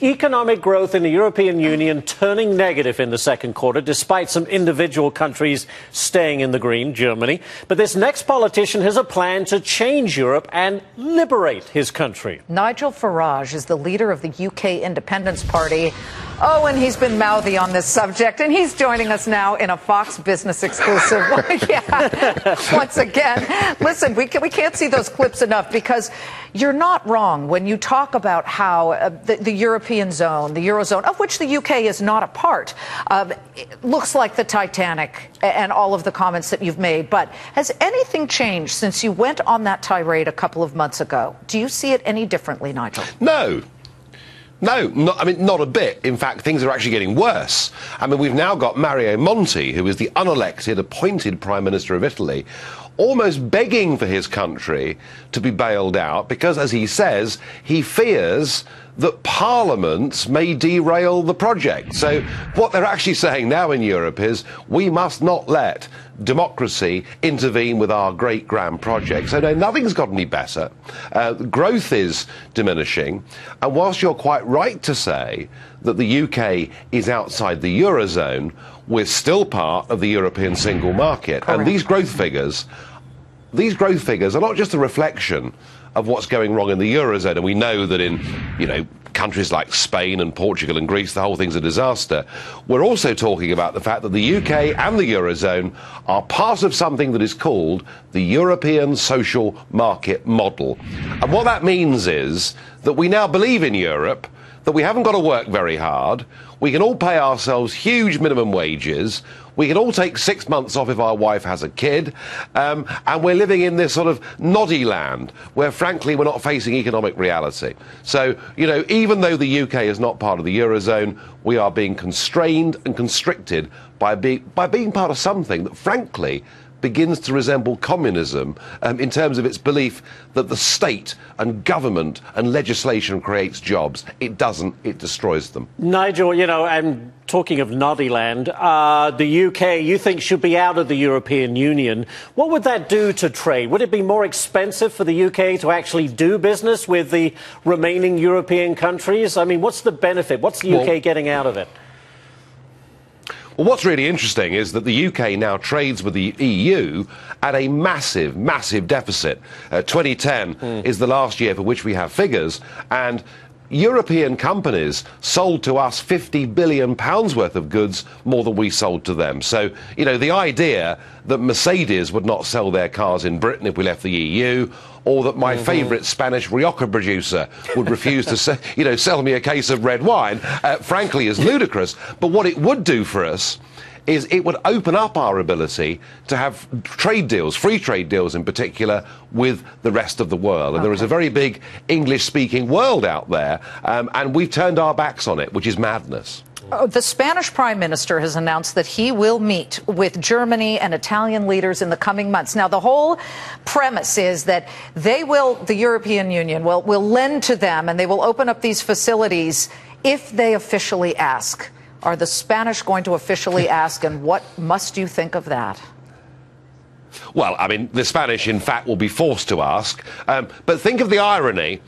Economic growth in the European Union turning negative in the second quarter, despite some individual countries staying in the green, Germany. But this next politician has a plan to change Europe and liberate his country. Nigel Farage is the leader of the UK Independence Party. Oh, and he's been mouthy on this subject, and he's joining us now in a Fox Business exclusive. Yeah, once again. Listen, we can't see those clips enough, because you're not wrong when you talk about how the European zone, the Eurozone, of which the UK is not a part, it looks like the Titanic, and all of the comments that you've made. But has anything changed since you went on that tirade a couple of months ago? Do you see it any differently, Nigel? No. No, not a bit. In fact, things are actually getting worse. I mean, we've now got Mario Monti, who is the unelected, appointed Prime Minister of Italy, almost begging for his country to be bailed out because, as he says, he fears that parliaments may derail the project. So what they're actually saying now in Europe is we must not let democracy intervene with our great grand project. So no, nothing's got any better. Growth is diminishing. And whilst you're quite right to say that the UK is outside the Eurozone, we're still part of the European single market. Correct. And these growth figures are not just a reflection of what's going wrong in the Eurozone, and we know that in, countries like Spain and Portugal and Greece, the whole thing's a disaster. We're also talking about the fact that the UK and the Eurozone are part of something that is called the European social market model. And what that means is that we now believe in Europe, that we haven't got to work very hard, we can all pay ourselves huge minimum wages, we can all take 6 months off if our wife has a kid, and we're living in this sort of noddy land where, frankly, we're not facing economic reality. So, even though the UK is not part of the Eurozone, we are being constrained and constricted by being part of something that, frankly, begins to resemble communism in terms of its belief that the state and government and legislation creates jobs. It doesn't, it destroys them. Nigel, I'm talking of Noddyland. The UK, you think, should be out of the European Union. What would that do to trade? Would it be more expensive for the UK to actually do business with the remaining European countries? I mean, what's the benefit? What's the UK getting out of it? Well, what's really interesting is that the UK now trades with the EU at a massive, massive deficit. 2010 is the last year for which we have figures, and European companies sold to us £50 billion worth of goods more than we sold to them. So, the idea that Mercedes would not sell their cars in Britain if we left the EU, or that my favourite Spanish Rioja producer would refuse to sell me a case of red wine, frankly, is ludicrous. But what it would do for us is it would open up our ability to have trade deals, free trade deals in particular, with the rest of the world. And there is a very big English-speaking world out there, and we've turned our backs on it, which is madness. The Spanish Prime Minister has announced that he will meet with Germany and Italian leaders in the coming months. Now, the whole premise is that the European Union will lend to them, and they will open up these facilities if they officially ask. Are the Spanish going to officially ask, and what must you think of that? Well, the Spanish, in fact, will be forced to ask. But think of the irony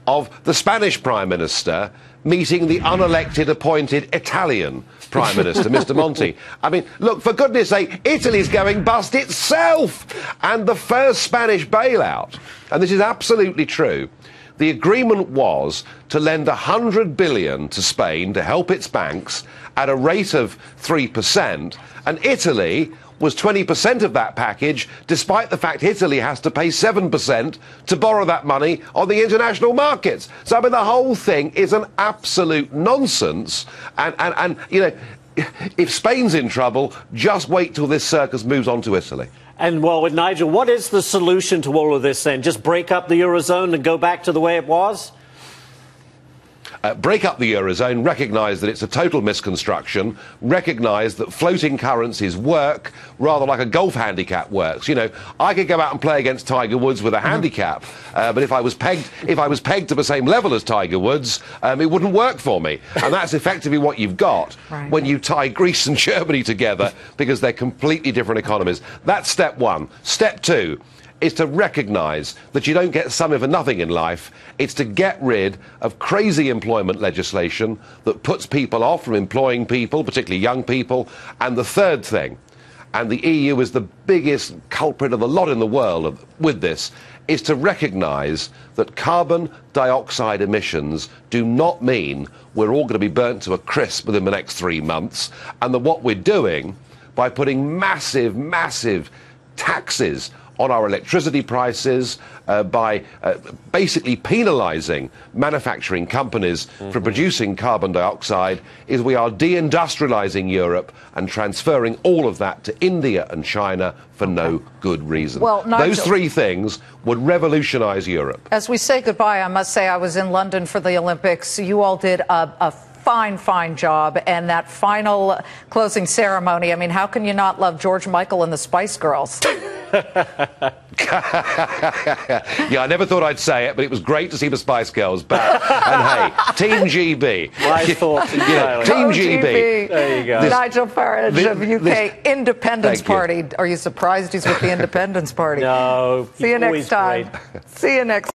of the Spanish Prime Minister meeting the unelected, appointed Italian Prime Minister, Mr. Monti. Look, for goodness sake, Italy's going bust itself! And the first Spanish bailout, and this is absolutely true, the agreement was to lend £100 billion to Spain to help its banks at a rate of 3%, and Italy was 20% of that package, despite the fact Italy has to pay 7% to borrow that money on the international markets. So, the whole thing is an absolute nonsense. And if Spain's in trouble, just wait till this circus moves on to Italy. And, well, with Nigel, what is the solution to all of this then? Just break up the Eurozone and go back to the way it was? Break up the Eurozone, recognise that it's a total misconstruction, recognise that floating currencies work rather like a golf handicap works. I could go out and play against Tiger Woods with a handicap, but if I was pegged to the same level as Tiger Woods, it wouldn't work for me. And that's effectively what you've got when you tie Greece and Germany together, because they're completely different economies. That's step one. Step two. is to recognise that you don't get something for nothing in life. It's to get rid of crazy employment legislation that puts people off from employing people, particularly young people. And the third thing, and the EU is the biggest culprit of the lot in the world with this, is to recognise that carbon dioxide emissions do not mean we're all going to be burnt to a crisp within the next 3 months, and that what we're doing by putting massive, massive taxes on our electricity prices, by basically penalising manufacturing companies for producing carbon dioxide, is we are deindustrialising Europe and transferring all of that to India and China for no good reason. Well, Nigel, those three things would revolutionise Europe. As we say goodbye, I must say I was in London for the Olympics. You all did a fine job, and that final closing ceremony, I mean, how can you not love George Michael and the Spice Girls? Yeah, I never thought I'd say it, but it was great to see the Spice Girls back. And hey, Team GB. My thoughts entirely. Team GB. There you go. Nigel Farage of UK Independence Party. Are you surprised he's with the Independence Party? No. See you next time. Great. See you next